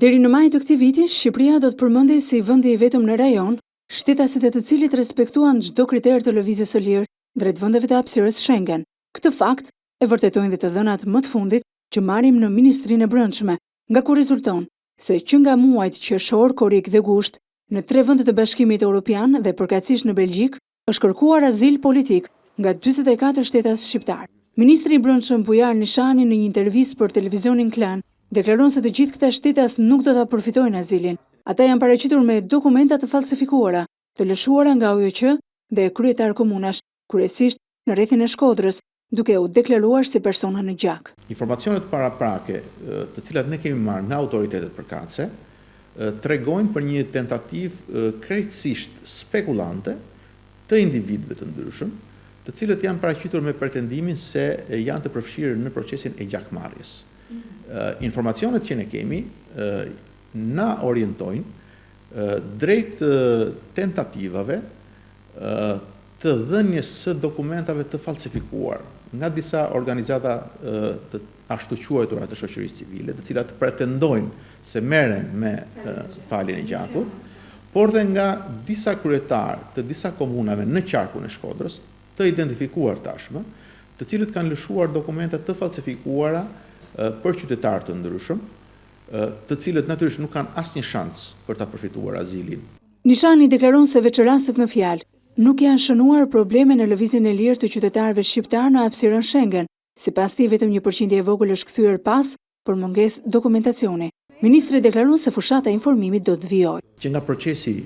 Deri në maj të këtij viti, Shqipëria do të përmendej si vendi i vetëm në rajon, shtetasit e të cilit respektuan çdo kriter të lëvizjes së lirë drejt vendeve të hapësirës Schengen. Këtë fakt e vërtetojnë dhe të dhënat më të fundit që marrim në Ministrinë e Brendshme, nga ku rezulton se që nga muajt qershor, korrik dhe gusht, në 3 vende të Bashkimit Evropian dhe përkatësisht në Belgjik, është kërkuar azil politik nga 44 shtetas shqiptar. Ministri i Brendshëm Bujar Nishani në një intervistë për televizionin Klan deklaron se të gjithë këta shtetas nuk do ta përfitojnë azilin. Ata janë paraqitur me dokumenta të falsifikuara, të lëshuara nga OJQ dhe kryetar komunash, kryesisht në rrethin e Shkodrës, duke u deklaruar si persona në gjak. Informacionet paraprake, të cilat ne kemi marrë nga autoritetet përkatëse, tregojnë për një tentativë krejtësisht spekulante të individëve të ndryshëm, të cilët janë paraqitur me pretendimin se janë të përfshirë në procesin e gjakmarrjes. Informacionet që ne kemi na orientojnë drejt tentativave të dhënies së dokumentave të falsifikuar nga disa organizata të ashtu quajtura të shoqërisë civile, të cilat pretendojnë se merren me faljen e gjakut, por dhe nga disa kryetarë të disa komunave në qarkun e Shkodrës, të identifikuar tashmë, të cilët kanë lëshuar dokumente të falsifikuara për qytetarë të ndryshëm, të cilët natyrisht nuk kanë asnjë shans për ta përfituar azilin. Nishani deklaron se veç rastet në fjalë nuk janë shënuar probleme në lëvizjen e lirë të qytetarëve shqiptar në hapësirën Schengen. Sipas tij, vetëm një përqindje e vogël është kthyer pas për mungesë dokumentacioni. Ministri deklaron se fushata e informimit do të vijojë. Që nga procesi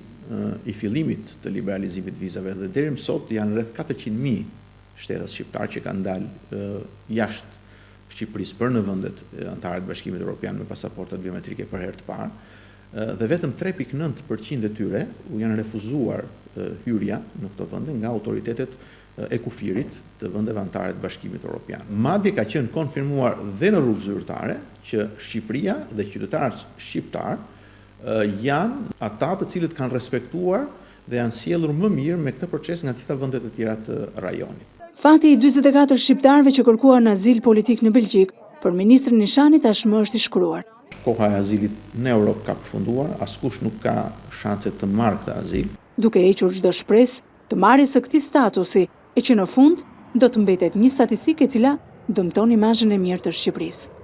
i fillimit të liberalizimit vizave dhe deri më sot janë rreth 400.000 shtetas shqiptar që kanë dalë jashtë Shqipërisë për në vendet anëtare të Bashkimit Evropian me pasaportat biometrike për herë të parë, dhe vetëm 3.9% e tyre u janë refuzuar hyrja në këto vende nga autoritetet e kufirit të vendeve anëtare të Bashkimit Evropian. Madje ka qenë konfirmuar dhe në rrugë zyrtare që Shqipëria dhe qytetarët shqiptar janë ata të cilët kanë respektuar dhe janë sjellur më mirë me këtë proces nga gjitha vendet e tjera të rajonit. Fati i 44 shqiptarëve që kërkuan azil politik në Belgjik, për ministrin Nishani tashmë është i shkruar. Koha e azilit në Europë ka përfunduar, askush nuk ka shanse të marrë këtë azil. Duke hequr çdo shpresë të marrjes së këtij statusi, e që në fund do të mbetet një statistikë e cila dëmton imazhin e mirë të Shqipërisë.